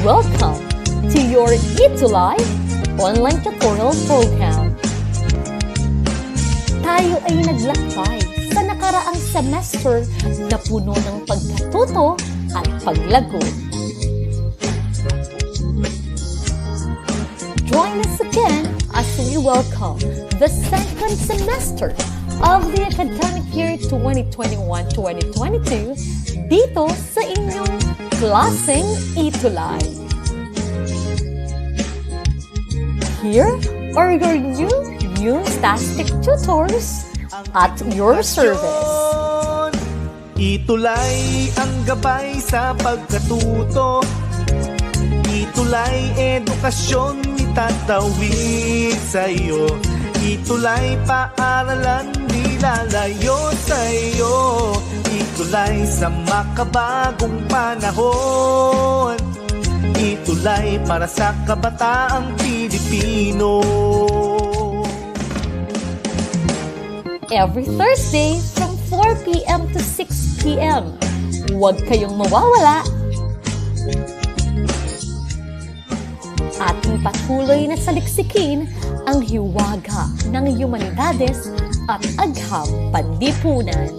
Welcome to your ETUlay online tutorial program. Tayo ay naglakbay sa nakaraang semester na puno ng pagkatuto at paglago. Join us again as we welcome the second semester of the academic year 2021-2022 dito sa inyong klaseng ETUlay. Here are your new tastic tutors at your service. ETUlay ang gabay sa pagkatuto. ETUlay edukasyon itatawid sa'yo. ETUlay paaralan di lalayo sa'yo. ETUlay sa makabagong panahon. ETUlay para sa kabataang Pilipino. Every Thursday from 4 p.m. to 6 p.m. Huwag kayong mawawala. Ating patuloy na saliksikin ang hiwaga ng humanidades at agham panlipunan.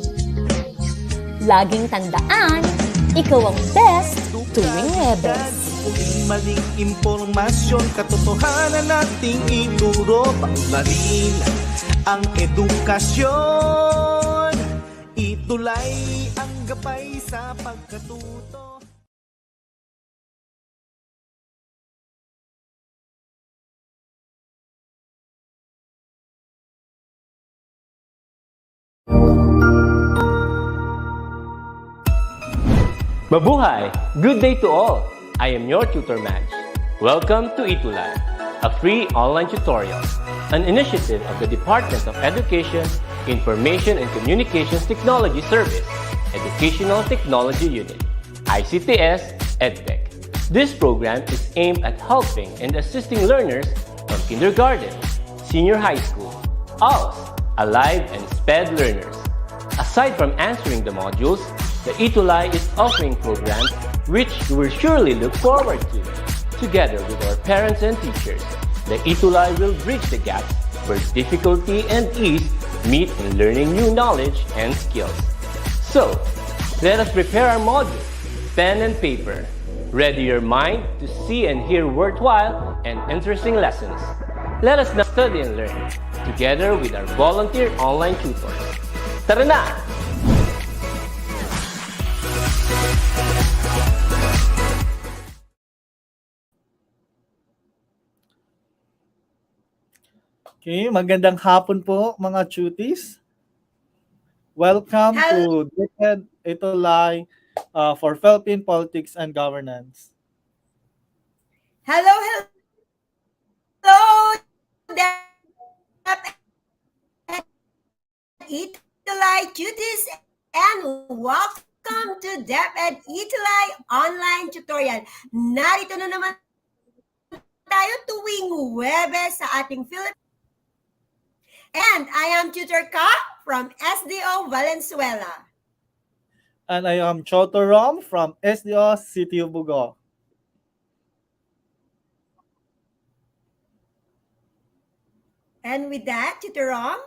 Laging tandaan, ikaw ang best tuwing Huwebes. Maling impormasyon, katotohanan nating ituro, paunlarin ang edukasyon. ETUlay ang gabay sa pagkatuto. Mabuhay! Good day to all! I am your tutor Madge. Welcome to ETUlay, a free online tutorial, an initiative of the Department of Education, Information and Communications Technology Service, Educational Technology Unit, ICTS EdTech. This program is aimed at helping and assisting learners from kindergarten, senior high school, ALS, Alive and SPED learners. Aside from answering the modules, the ETUlay is offering programs which you will surely look forward to. Together with our parents and teachers, the ETUlay will bridge the gaps where difficulty and ease meet in learning new knowledge and skills. So, let us prepare our modules, pen and paper. Ready your mind to see and hear worthwhile and interesting lessons. Let us now study and learn, together with our volunteer online tutors. Tara na! Okay, magandang hapon po mga tuties. Welcome to DepEd Educational for Philippine Politics and Governance. Hello, DepEd ETUlay tuties, and welcome to DepEd ETUlay online tutorial. Narito na naman tayo tuwing Huwebes sa ating Philippine. And I am Tutor Ka from SDO Valenzuela. And I am Choto Rom from SDO City of Bugo. And with that, Tutor Rom,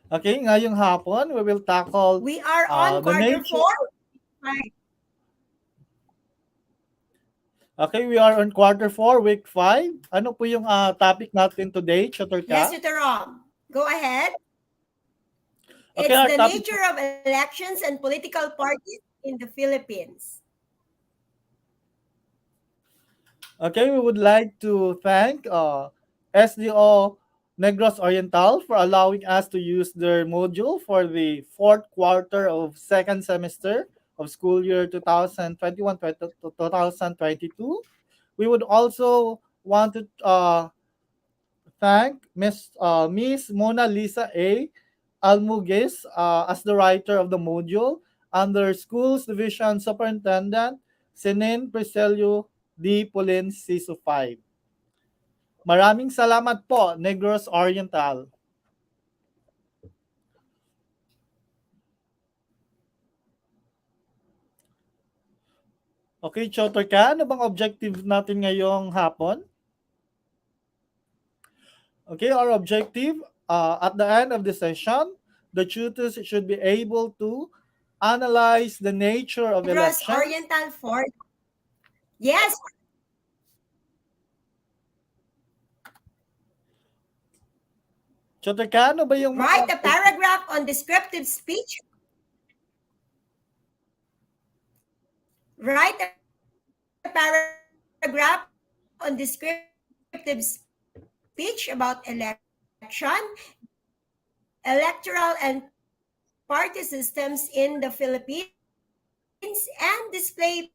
okay, ngayong hapon, we will tackle we are on quarter 4. Okay, we are on quarter 4, week 5. Ano po yung topic natin today, Choto Ka? Yes, Tutor Rom. Go ahead. Okay, it's the topic... nature of elections and political parties in the Philippines. Okay, we would like to thank SDO Negros Oriental for allowing us to use their module for the fourth quarter of second semester of school year 2021-2022. We would also want to thank Miss Mona Lisa A. Almuguez as the writer of the module, under Schools Division Superintendent Senen Preselio D. Pulin Siso 5. Maraming salamat po, Negros Oriental. Okay, Chotor ka, ano bang objective natin ngayong hapon? Okay, our objective at the end of the session, the tutors should be able to analyze the nature of Negros elections. Oriental for yes, Chotor ka, ano ba yung mga write a paragraph on descriptive speech. Write a paragraph on descriptive speech about election, electoral and party systems in the Philippines, and display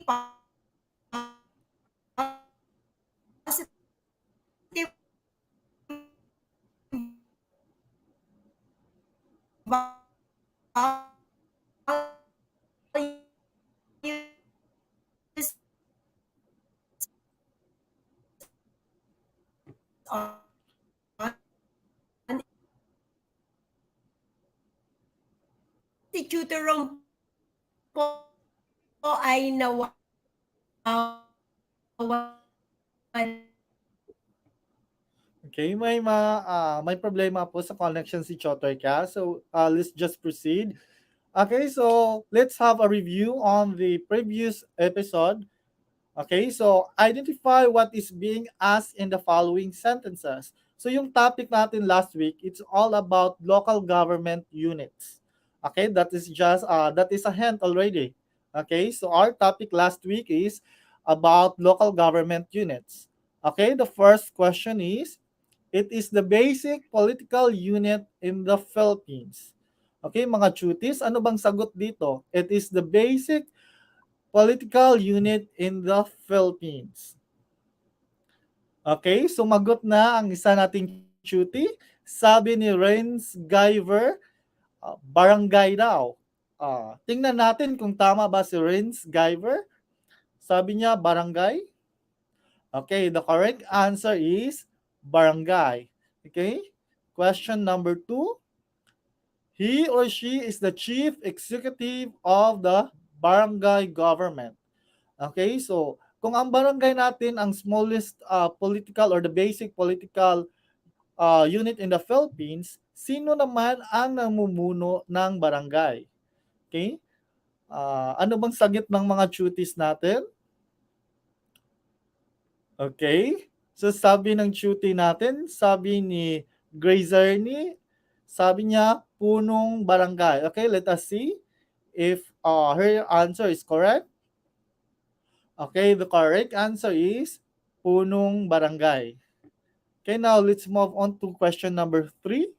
positive values on Instituto Rome po ay nawawalan. Okay, may problema po sa connection si Chotor ka. So, let's just proceed. Okay, so let's have a review on the previous episode. Okay, so identify what is being asked in the following sentences. So yung topic natin last week, it's all about local government units. Okay, that is a hint already. Okay, so our topic last week is about local government units. Okay, the first question is, it is the basic political unit in the Philippines. Okay, mga chutis, ano bang sagot dito? It is the basic political unit in the Philippines. Okay, sumagot na ang isa nating chuti. Sabi ni Renz Guyver, barangay daw. Tingnan natin kung tama ba si Renz Guyver. Sabi niya barangay. Okay, the correct answer is barangay. Okay, question number 2. He or she is the chief executive of the barangay government. Okay, so kung ang barangay natin ang smallest political or the basic political unit in the Philippines, sino naman ang namumuno ng barangay? Okay? Ano bang sagot ng mga duties natin? Okay? So sabi ng duty natin, sabi ni Grazerny, sabi niya punong barangay. Okay, let us see if her answer is correct. Okay, the correct answer is punong barangay. Okay, now let's move on to question number 3.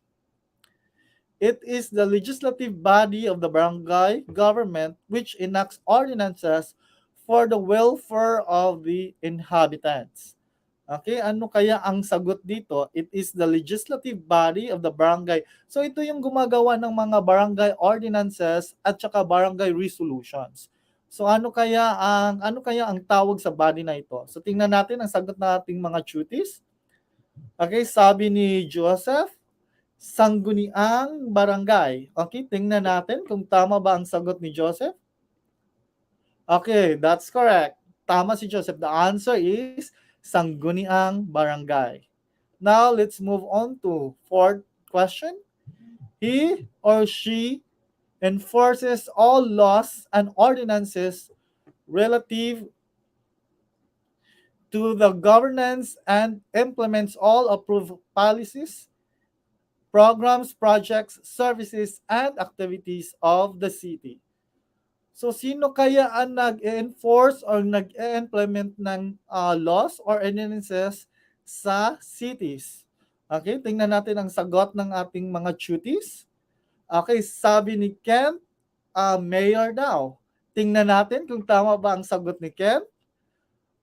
It is the legislative body of the barangay government which enacts ordinances for the welfare of the inhabitants. Okay, ano kaya ang sagot dito? It is the legislative body of the barangay. So ito yung gumagawa ng mga barangay ordinances at saka barangay resolutions. So ano kaya ang tawag sa body na ito? So tingnan natin ang sagot nating mga duties. Okay, sabi ni Joseph, sangguniang barangay. Okay, tingnan natin kung tama ba ang sagot ni Joseph. Okay, that's correct. Tama si Joseph. The answer is sangguniang barangay. Now, let's move on to fourth question. He or she enforces all laws and ordinances relative to the governance and implements all approved policies, programs, projects, services, and activities of the city. So, sino kaya ang nag-enforce or nag-implement ng laws or ordinances sa cities? Okay, tingnan natin ang sagot ng ating mga duties. Okay, sabi ni Ken, mayor daw. Tingnan natin kung tama ba ang sagot ni Ken.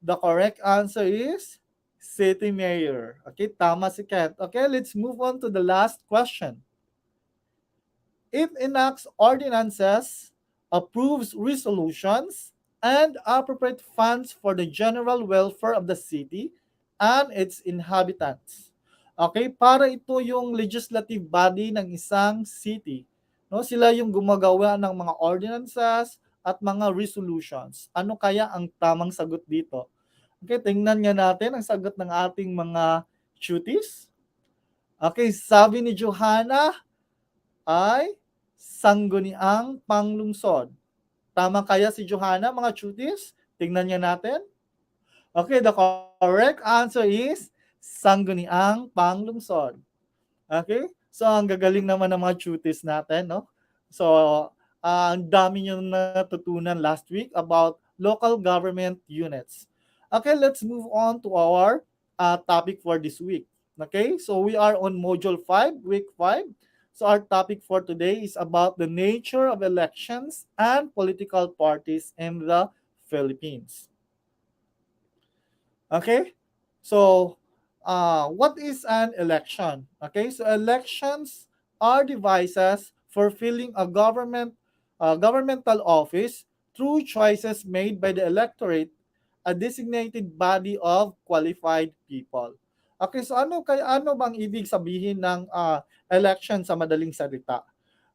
The correct answer is city mayor. Okay, tama si Ken. Okay, let's move on to the last question. It enacts ordinances, approves resolutions, and appropriate funds for the general welfare of the city and its inhabitants. Okay, para ito yung legislative body ng isang city. No, sila yung gumagawa ng mga ordinances, at mga resolutions. Ano kaya ang tamang sagot dito? Okay, tingnan nga natin ang sagot ng ating mga cuties. Okay, sabi ni Johanna ay sangguniang panglungsod. Tama kaya si Johanna, mga cuties? Tingnan nga natin. Okay, the correct answer is sangguniang panglungsod. Okay? So, ang gagaling naman ng mga cuties natin, no? So, ang dami nyo natutunan last week about local government units. Okay, let's move on to our topic for this week. Okay, so we are on Module 5, Week 5. So, our topic for today is about the nature of elections and political parties in the Philippines. Okay? So, what is an election? Okay, so elections are devices for filling a governmental office through choices made by the electorate, a designated body of qualified people. Okay, so ano bang ibig sabihin ng election sa madaling salita?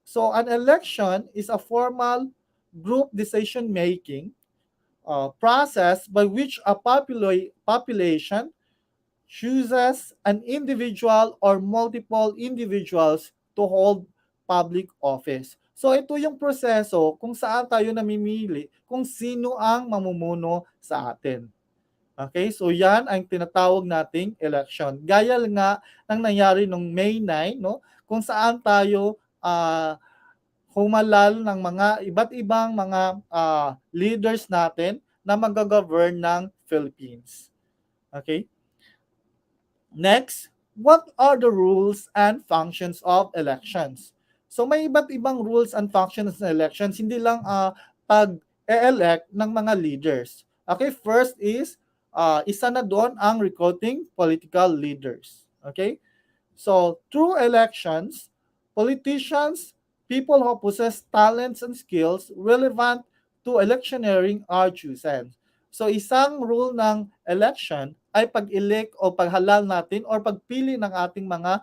So, an election is a formal group decision making process by which a population chooses an individual or multiple individuals to hold public office. So ito yung proseso kung saan tayo namimili kung sino ang mamumuno sa atin. Okay, so yan ang tinatawag nating election. Gaya nga ng nangyari nung May 9, no, kung saan tayo humalal ng mga iba't ibang mga leaders natin na mag-govern ng Philippines. Okay? Next, what are the rules and functions of elections? So may iba't ibang rules and functions ng elections, hindi lang pag-elect ng mga leaders. Okay, first is isa na doon ang recruiting political leaders. Okay? So, through elections, politicians, people who possess talents and skills relevant to electioneering are chosen. So, isang rule ng election ay pag-elect o paghalal natin or pagpili ng ating mga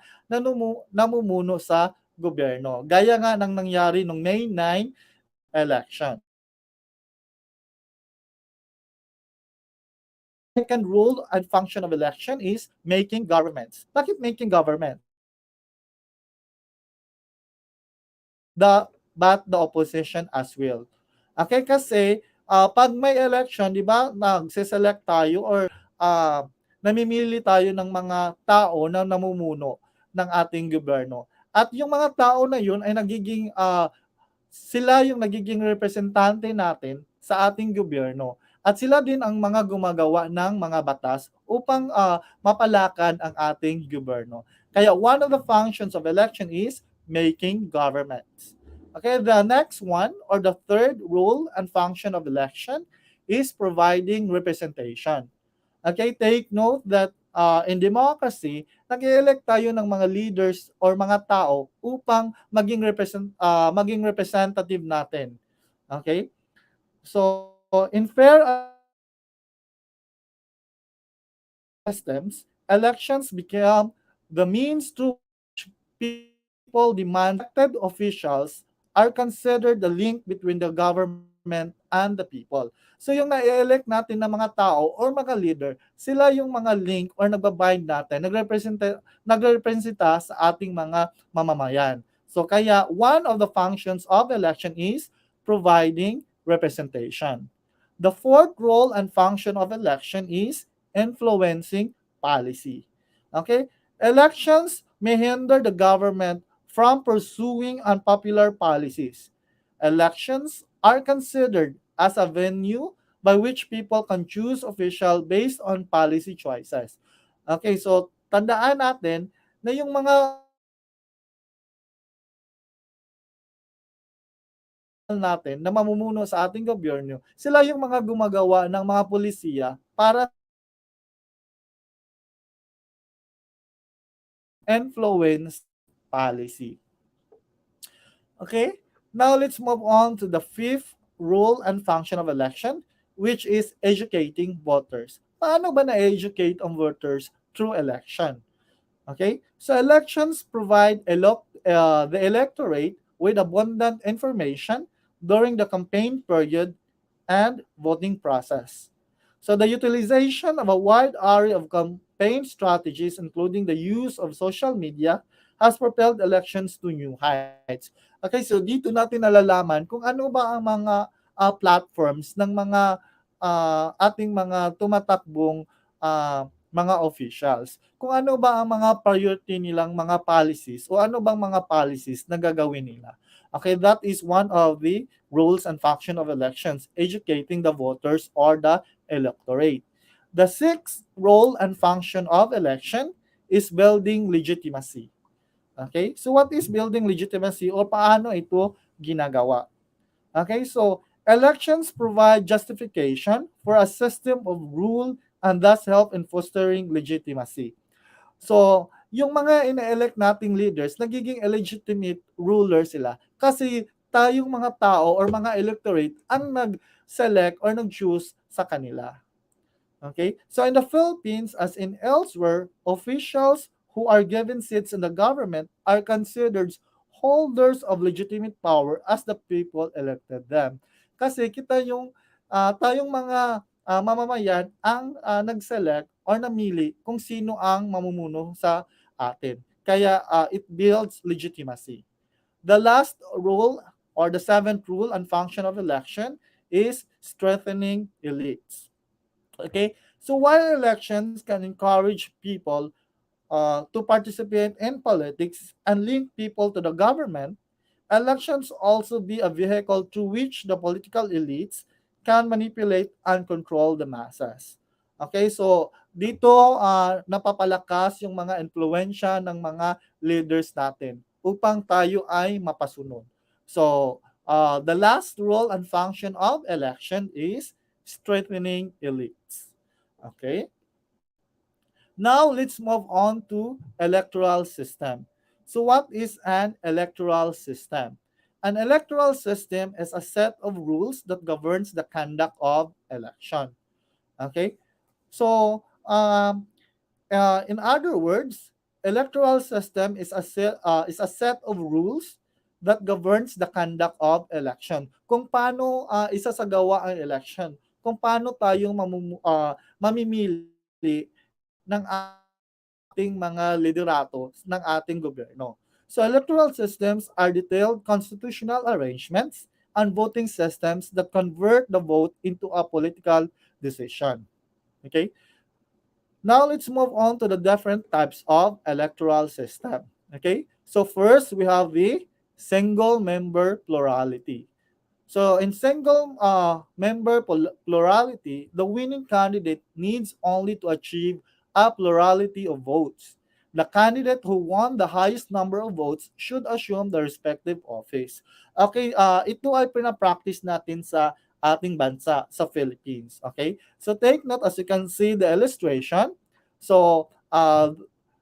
namumuno sa gobyerno. Gaya nga ng nangyari noong May 9 election. Second rule and function of election is making governments. Bakit making government? But the opposition as well. Okay, kasi pag may election, di ba, nagse-select tayo or namimili tayo ng mga tao na namumuno ng ating gobyerno. At yung mga tao na yun ay sila yung nagiging representante natin sa ating gobyerno. At sila din ang mga gumagawa ng mga batas upang mapalakad ang ating gobyerno. Kaya one of the functions of election is making governments. Okay, the next one or the third role and function of election is providing representation. Okay, take note that in democracy, nag-elect tayo ng mga leaders or mga tao upang maging representative natin. Okay? So, in fair systems, elections become the means through which people demand elected officials are considered the link between the government and the people. So yung na-elect natin na mga tao or mga leader, sila yung mga link or nagbabind natin, nagrepresenta sa ating mga mamamayan. So kaya one of the functions of election is providing representation. The fourth role and function of election is influencing policy. Okay? Elections may hinder the government from pursuing unpopular policies. Elections are considered as a venue by which people can choose official based on policy choices. Okay, so tandaan natin na yung mga natin na mamumuno sa ating gobyerno, sila yung mga gumagawa ng mga polisiya para influence policy. Okay, now let's move on to the fifth role and function of election, which is educating voters. Paano ba na-educate ang voters through election? Okay, so elections provide the electorate with abundant information during the campaign period and voting process. So the utilization of a wide array of campaign strategies, including the use of social media, has propelled elections to new heights. Okay, so dito natin nalalaman kung ano ba ang mga platforms ng mga ating mga tumatakbong mga officials. Kung ano ba ang mga priority nilang mga policies o ano bang mga policies na gagawin nila. Okay, that is one of the rules and function of elections, educating the voters or the electorate. The sixth role and function of election is building legitimacy. Okay? So what is building legitimacy o paano ito ginagawa? Okay? So elections provide justification for a system of rule and thus help in fostering legitimacy. So, yung mga ina-elect nating leaders, nagiging illegitimate ruler sila kasi tayong mga tao or mga electorate ang nag-select or nag-choose sa kanila. Okay? So in the Philippines, as in elsewhere, officials who are given seats in the government are considered holders of legitimate power as the people elected them. Kasi kita yung tayong mga mamamayan ang nag-select or namili kung sino ang mamumuno sa atin. Kaya it builds legitimacy. The last rule or the seventh rule and function of election is strengthening elites. Okay, so while elections can encourage people to participate in politics and link people to the government, elections also be a vehicle through which the political elites can manipulate and control the masses. Okay, so dito napapalakas yung mga impluensya ng mga leaders natin upang tayo ay mapasunod. So, the last role and function of election is strengthening elites. Okay? Now, let's move on to electoral system. So what is an electoral system? An electoral system is a set of rules that governs the conduct of election. Okay? So, in other words, electoral system is a set of rules that governs the conduct of election. Kung paano isasagawa ang election, kung paano tayong mamimili ng ating mga liderato ng ating gobyerno. So electoral systems are detailed constitutional arrangements and voting systems that convert the vote into a political decision. Okay? Now let's move on to the different types of electoral system. Okay? So first we have the single member plurality. So in single member plurality, the winning candidate needs only to achieve a plurality of votes. The candidate who won the highest number of votes should assume the respective office. Okay, ito ay pinapractice natin sa ating bansa, sa Philippines. Okay, so take note as you can see the illustration. So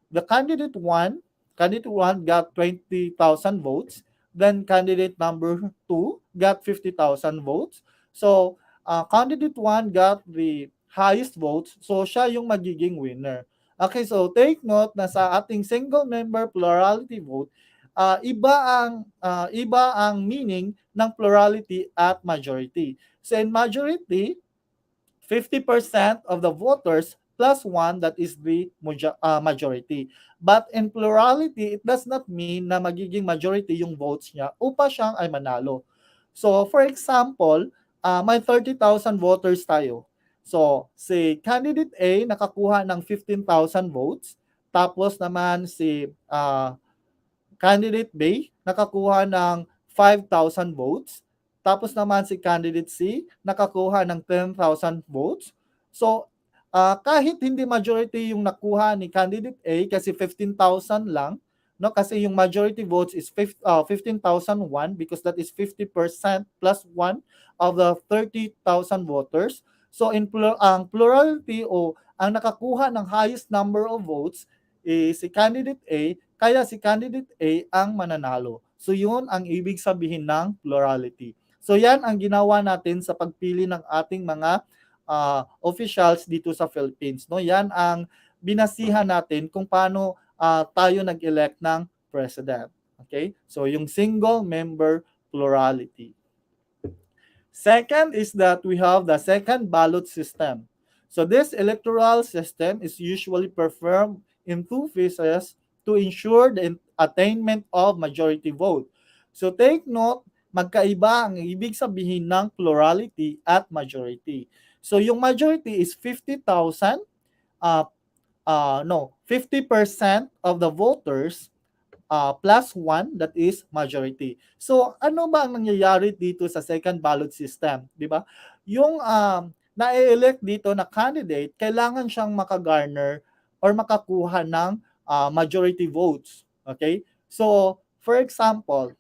the candidate one got 20,000 votes. Then candidate number 2 got 50,000 votes. So, candidate 1 got the highest votes. So, siya yung magiging winner. Okay, so take note na sa ating single member plurality vote, iba ang meaning ng plurality at majority. So, in majority, 50% of the voters plus 1, that is the majority. But in plurality, it does not mean na magiging majority yung votes niya upang siyang ay manalo. So, for example, may 30,000 voters tayo. So, si candidate A nakakuha ng 15,000 votes, tapos naman si candidate B nakakuha ng 5,000 votes, tapos naman si candidate C nakakuha ng 10,000 votes. So, kahit hindi majority yung nakuha ni candidate A kasi 15,000 lang, no? Kasi yung majority votes is 15,001 because that is 50% plus 1 of the 30,000 voters. So, ang plurality o ang nakakuha ng highest number of votes is si candidate A, kaya si candidate A ang mananalo. So, yun ang ibig sabihin ng plurality. So, yan ang ginawa natin sa pagpili ng ating mga officials dito sa Philippines. No? Yan ang binasihan natin kung paano tayo nag-elect ng president. Okay? So, yung single member plurality. Second is that we have the second ballot system. So this electoral system is usually performed in two phases to ensure the attainment of majority vote. So take note, magkaiba ang ibig sabihin ng plurality at majority. So yung majority is 50,000, uh, no, 50% of the voters plus 1, that is majority. So ano ba ang nangyayari dito sa second ballot system, 'di ba? Yung na-elect dito na candidate, kailangan siyang makagarner or makakuha ng majority votes. Okay? So, for example,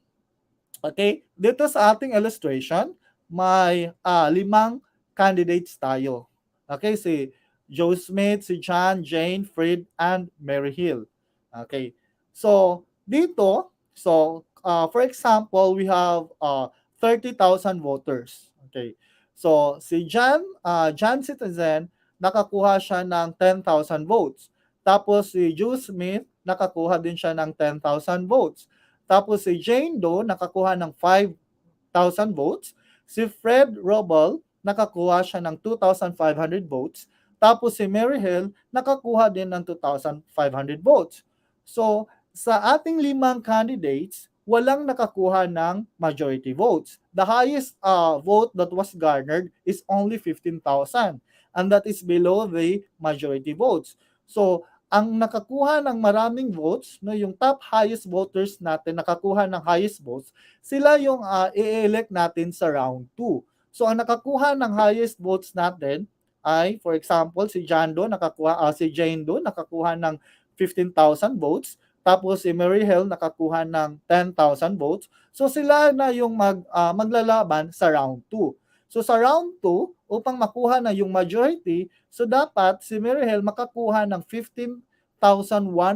okay, dito sa ating illustration, may 5 candidates tayo. Okay, si Joe Smith, si John, Jane, Fred, and Mary Hill. Okay, so dito, so for example, we have 30,000 voters. Okay, so si John Citizen, nakakuha siya ng 10,000 votes. Tapos si Joe Smith, nakakuha din siya ng 10,000 votes. Tapos si Jane Doe nakakuha ng 5,000 votes. Si Fred Robel nakakuha siya ng 2,500 votes. Tapos si Mary Hill nakakuha din ng 2,500 votes. So, sa ating 5 candidates, walang nakakuha ng majority votes. The highest vote that was garnered is only 15,000, and that is below the majority votes. So, ang nakakuha ng maraming votes, no, yung top highest voters natin nakakuha ng highest votes, sila yung i-elect natin sa round 2. So ang nakakuha ng highest votes natin ay, for example, si Jane Doe nakakuha ng 15,000 votes, tapos si Mary Hill nakakuha ng 10,000 votes. So sila na yung maglalaban sa round 2. So sa round 2, upang makuha na yung majority, so dapat si Mary Hill makakuha ng 15,001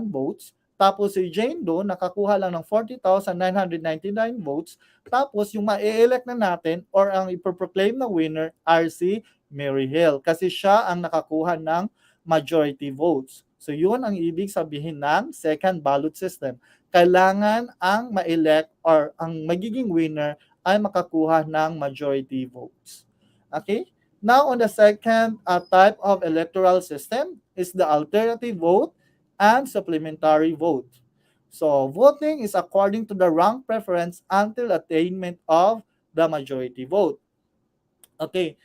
votes, tapos si Jane Doe nakakuha lang ng 40,999 votes, tapos yung ma-elect na natin or ang ipoproclaim na winner are si Mary Hill kasi siya ang nakakuha ng majority votes. So yun ang ibig sabihin ng second ballot system. Kailangan ang ma-elect or ang magiging winner ay makakuha ng majority votes. Okay? Now, on the second type of electoral system is the alternative vote and supplementary vote. So, voting is according to the rank preference until attainment of the majority vote. Okay.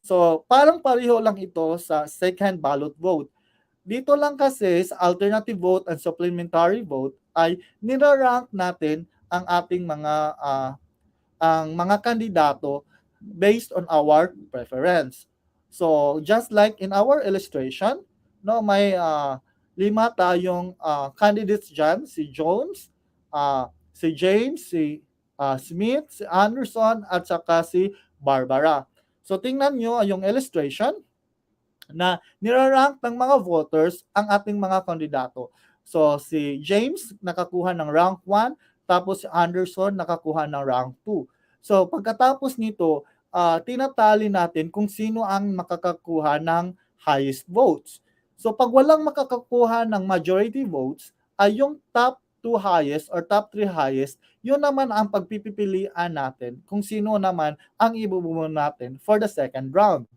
So, parang pareho lang ito sa second ballot vote. Dito lang kasi sa alternative vote and supplementary vote ay nirarank natin ang ating mga kandidato based on our preference. So, just like in our illustration, no, may 5 tayong candidates dyan, si Jones, si James, si Smith, si Anderson, at saka si Barbara. So, tingnan nyo yung illustration na nirarank ng mga voters ang ating mga kandidato. So, si James nakakuha ng rank 1, tapos si Anderson nakakuha ng rank 2. So, pagkatapos nito, tinatali natin kung sino ang makakakuha ng highest votes. So, pag walang makakakuha ng majority votes, ay yung top 2 highest or top 3 highest, yun naman ang pagpipilian natin kung sino naman ang ibubuo natin for the second round.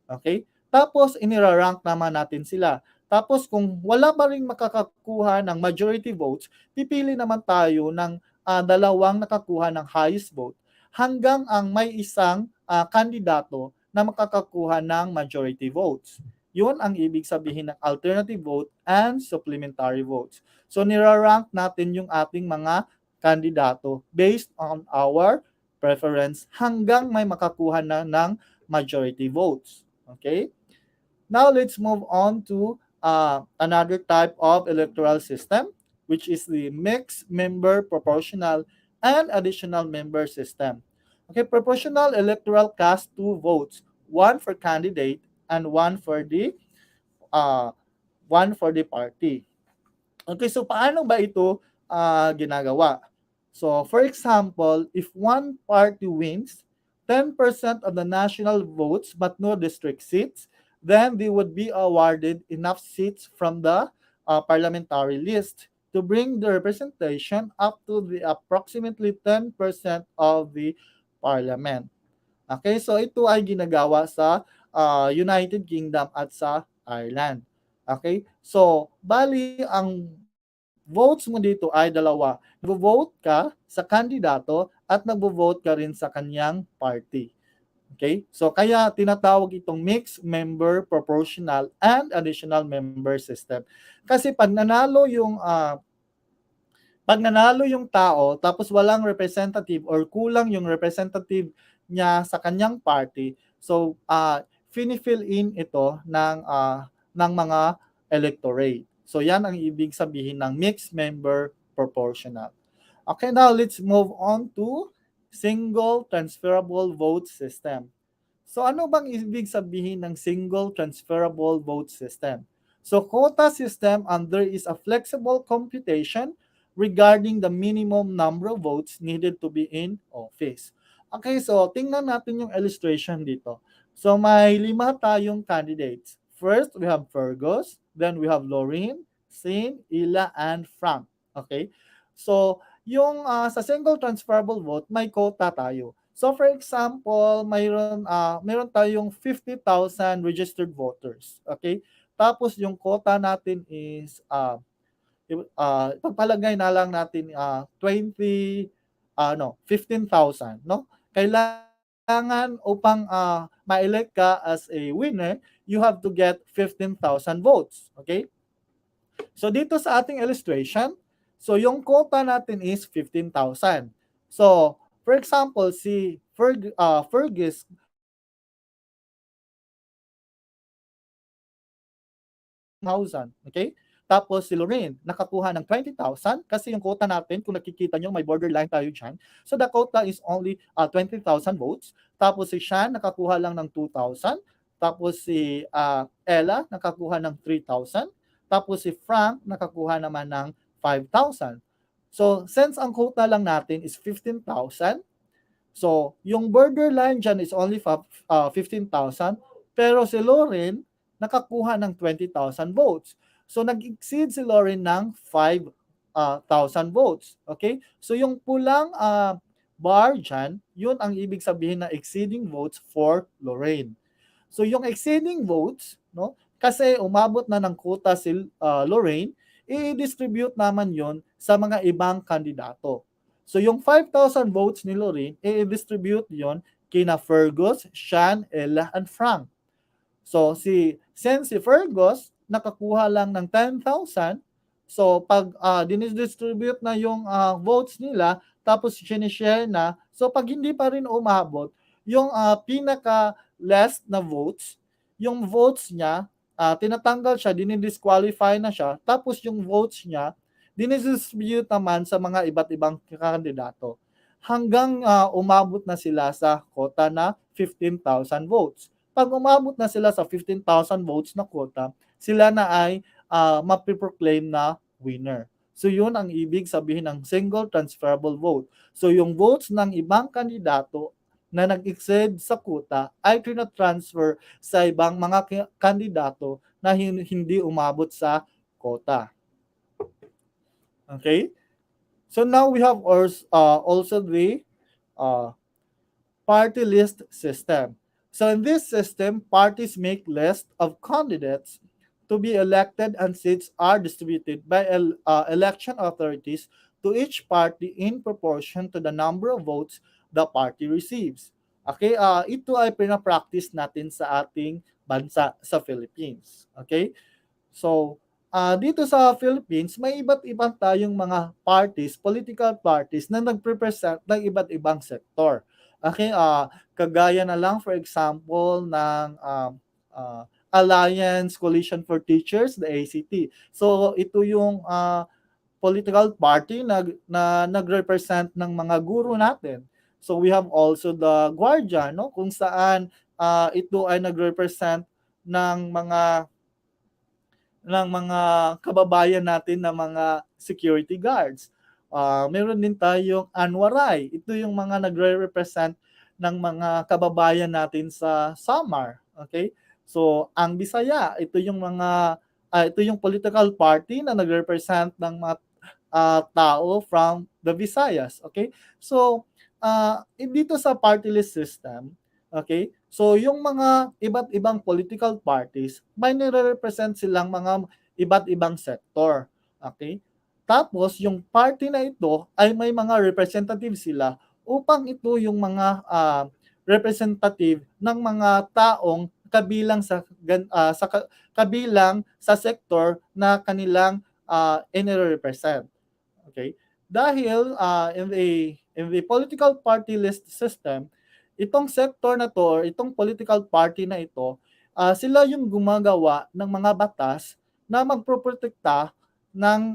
Okay? Tapos, inirarank naman natin sila. Tapos, kung wala pa rin makakakuha ng majority votes, pipili naman tayo ng dalawang nakakuha ng highest vote hanggang ang may isang kandidato na makakakuha ng majority votes. Yun ang ibig sabihin ng alternative vote and supplementary votes. So, nirarank natin yung ating mga kandidato based on our preference hanggang may makakuha na ng majority votes. Okay? Now, let's move on to another type of electoral system, which is the mixed member proportional and additional member system. Okay, proportional electoral casts 2 votes, one for candidate and one for the party. Okay, so paano ba ito ginagawa? So, for example, if one party wins 10% of the national votes but no district seats, then they would be awarded enough seats from the parliamentary list to bring the representation up to the approximately 10% of the parliament. Okay, so ito ay ginagawa sa United Kingdom at sa Ireland. Okay, so bali ang votes mo dito ay dalawa. Nagvo-vote ka sa kandidato at nagvo-vote ka rin sa kanyang party. Okay? So kaya tinatawag itong mixed member proportional and additional member system. Kasi pag nanalo yung tao tapos walang representative or kulang yung representative niya sa kanyang party, so fini-fill in ito ng mga electorate. So yan ang ibig sabihin ng mixed member proportional. Okay, now let's move on to single transferable vote system. So ano bang ibig sabihin ng single transferable vote system? So quota system and there is a flexible computation regarding the minimum number of votes needed to be in office. Okay, so tingnan natin yung illustration dito. So may 5 tayong candidates. First, we have Fergus, then we have Lorraine, Sin, Ila, and Frank. Okay? So, yung sa single transferable vote, may quota tayo. So for example, mayroon tayong 50,000 registered voters. Okay? Tapos yung quota natin is ipagpalagay na lang natin 15,000, no? Kailangan upang ma-elect ka as a winner, you have to get 15,000 votes. Okay? So dito sa ating illustration, so yung quota natin is 15,000. So for example, si Fergus thousand, okay? Tapos si Lorraine, nakakuha ng 20,000 kasi yung quota natin, kung nakikita nyo, may borderline tayo dyan. So the quota is only 20,000 votes. Tapos si Sean, nakakuha lang ng 2,000. Tapos si Ella, nakakuha ng 3,000. Tapos si Frank, nakakuha naman ng 5,000. So since ang quota lang natin is 15,000, so yung borderline dyan is only 15,000. Pero si Lauren, nakakuha ng 20,000 votes. So nag-exceed si Lauren ng 5,000 votes. Okay? So yung pulang bar dyan, yun ang ibig sabihin na exceeding votes for Lorraine. So yung exceeding votes, no? Kasi umabot na ng quota si Lorraine, i-distribute naman yon sa mga ibang kandidato. So yung 5,000 votes ni Lorraine, i-distribute yon kina Fergus, Sean, Ella, and Frank. So since si Fergus nakakuha lang ng 10,000, so pag dinidistribute na yung votes nila, tapos sinishare na, so pag hindi pa rin umabot, yung pinaka less na votes, yung votes niya, tinatanggal siya, dinidisqualify na siya, tapos yung votes niya, dinidistribute naman sa mga iba't ibang kandidato. Hanggang umabot na sila sa quota na 15,000 votes. Pag umabot na sila sa 15,000 votes na quota, sila na ay mapiproclaim na winner. So yun ang ibig sabihin ng single transferable vote. So yung votes ng ibang kandidato na nag-exceed sa quota ay trina-transfer sa ibang mga kandidato na hindi umabot sa quota. Okay? So now we have also the party list system. So in this system, parties make lists of candidates to be elected and seats are distributed by election authorities to each party in proportion to the number of votes the party receives. Okay, ito ay pinapractice natin sa ating bansa sa Philippines. Okay? So, dito sa Philippines, may iba't ibang tayong mga parties, political parties na nagrepresent ng iba't ibang sektor. Okay, kagaya na lang for example ng Alliance Coalition for Teachers, the ACT. So ito yung political party na nagrepresent ng mga guro natin. So we have also the Guardian, no, kung saan ito ay nagrepresent ng mga kababayan natin na mga security guards. Meron din tayong Anwaray. Ito yung mga nagre-represent ng mga kababayan natin sa Samar. Okay? So, ang Bisaya, ito yung political party na nagre-represent ng mga tao from the Visayas. Okay? So, dito sa party list system, Okay? So yung mga iba't ibang political parties, may nire-represent silang mga iba't ibang sektor. Okay? Tapos yung party na ito ay may mga representative sila upang ito yung mga representative ng mga taong kabilang kabilang sa sektor na kanilang ine-represent. Okay? Dahil in the political party list system, itong sector na to or itong political party na ito, sila yung gumagawa ng mga batas na magproprotekta ng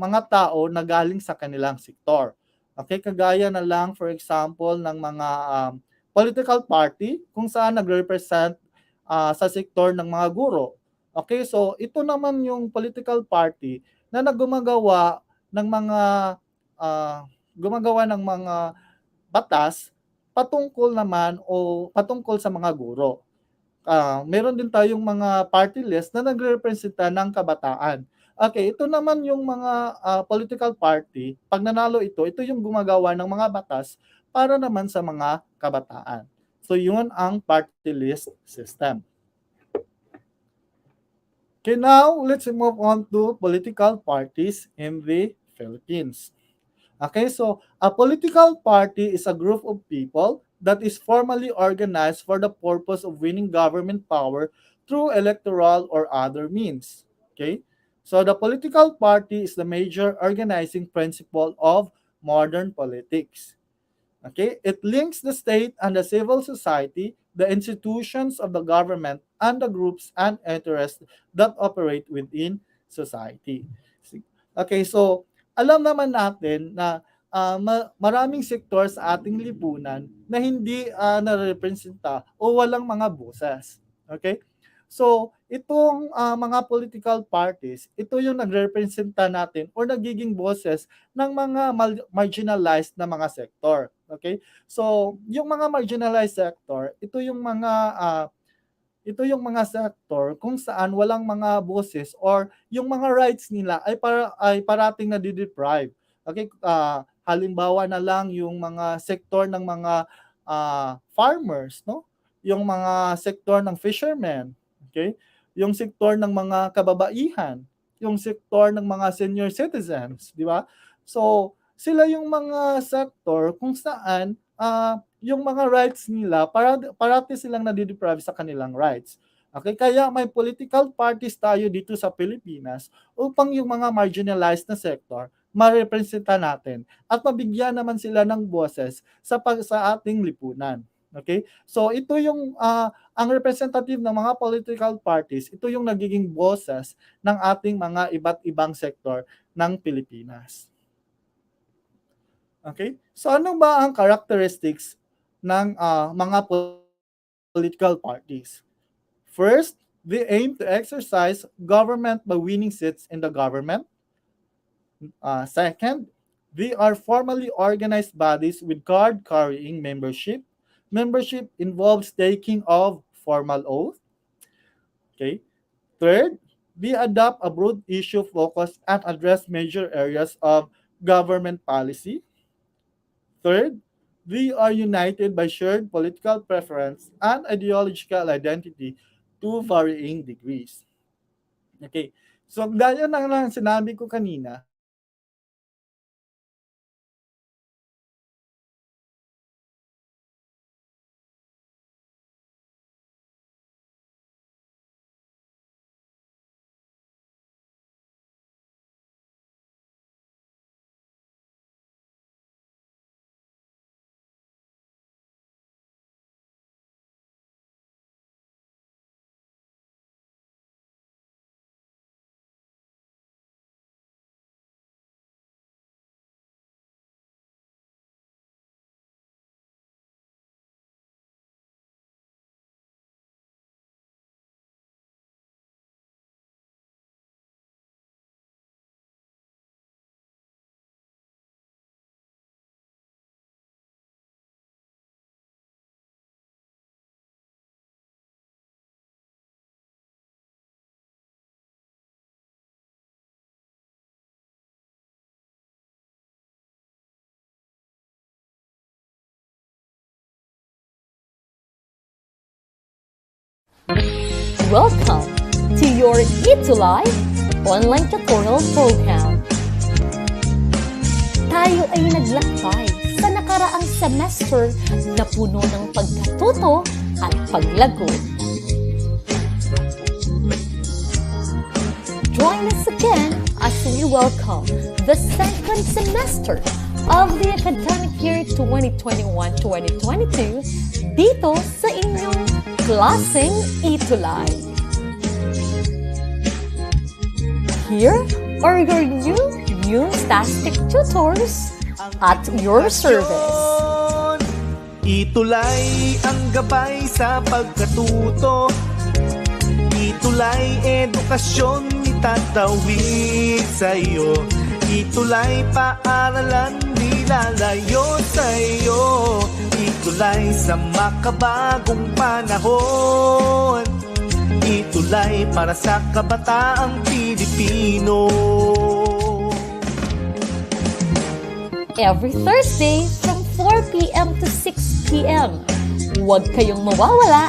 mga tao na galing sa kanilang sektor. Okay, kagaya na lang for example ng mga political party kung saan nagre-represent sa sektor ng mga guro. Okay, so ito naman yung political party na ng mga gumagawa ng mga batas patungkol sa mga guro. Meron din tayong mga party list na nagrerepresenta ng kabataan. Okay, ito naman yung mga political party, pag nanalo ito yung gumagawa ng mga batas para naman sa mga kabataan. So yun ang party list system. Okay, now let's move on to political parties in the Philippines. Okay, so a political party is a group of people that is formally organized for the purpose of winning government power through electoral or other means. Okay, so the political party is the major organizing principle of modern politics. Okay, it links the state and the civil society, the institutions of the government, and the groups and interests that operate within society. Okay, so alam naman natin na maraming sektor sa ating lipunan na hindi narepresenta o walang mga boses. Okay? So, itong mga political parties, ito yung nagrepresenta natin or nagiging boses ng mga marginalized na mga sektor. Okay? So, yung mga marginalized sector, ito yung mga sektor kung saan walang mga boses or yung mga rights nila ay parating na deprive. Okay? Halimbawa na lang yung mga sektor ng mga farmers, no? Yung mga sektor ng fishermen, okay? Yung sektor ng mga kababaihan, yung sektor ng mga senior citizens, di ba? So, sila yung mga sektor kung saan yung mga rights nila parati silang nadideprive sa kanilang rights. Okay, kaya may political parties tayo dito sa Pilipinas upang yung mga marginalized na sector marepresenta natin at mabigyan naman sila ng boses sa ating lipunan. Okay? So ito yung ang representative ng mga political parties, ito yung nagiging boses ng ating mga iba't ibang sektor ng Pilipinas. Okay? So ano ba ang characteristics ng mga political parties? First, they aim to exercise government by winning seats in the government. Second, they are formally organized bodies with card-carrying membership. Membership involves taking of formal oath. Okay. Third, they adopt a broad issue focus and address major areas of government policy. Third, we are united by shared political preference and ideological identity to varying degrees. Okay. So, gaya ng sinabi ko kanina, Welcome to your ETUlay online tutorial program. Tayo ay naglakbay sa nakaraang semester na puno ng pagkatuto at paglago. Join us again as we welcome the second semester of the academic year 2021-2022 dito sa inyong klaseng ETUlay. Here are your new tastic tutors at your service. ETUlay ang gabay sa pagkatuto. ETUlay edukasyon itatawid sa'yo. ETUlay paaralan di lalayo sa'yo. ETUlay sa makabagong panahon. ETUlay para sa kabataang Pilipino. Every Thursday from 4 p.m. to 6 p.m. Huwag kayong mawawala.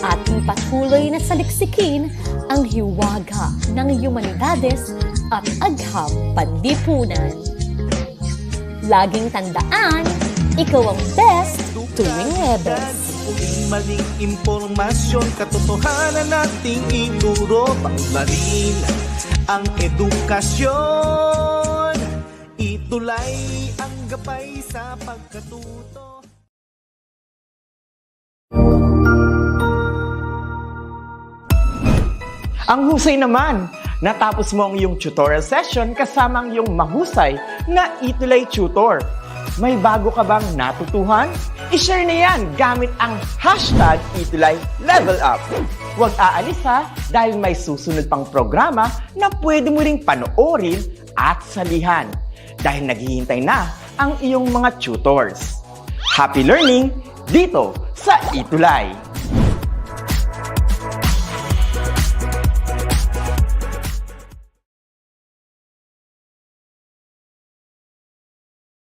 Ating patuloy na saliksikin ang hiwaga ng humanidades at agham panlipunan. Laging tandaan, ikaw ang best tuwing Huwebes. Maling impormasyon, katotohanan nating ituro. Paunlarin ang edukasyon. ETUlay ang gabay sa pagkatuto. Ang husay naman! Natapos mo ang iyong tutorial session kasama ang iyong mahusay na ETUlay tutor. May bago ka bang natutuhan? I-share na yan gamit ang hashtag #ETUlayLevelUp. Huwag aalis ha dahil may susunod pang programa na pwede mo ring panoorin at salihan dahil naghihintay na ang iyong mga tutors. Happy learning dito sa ETUlay!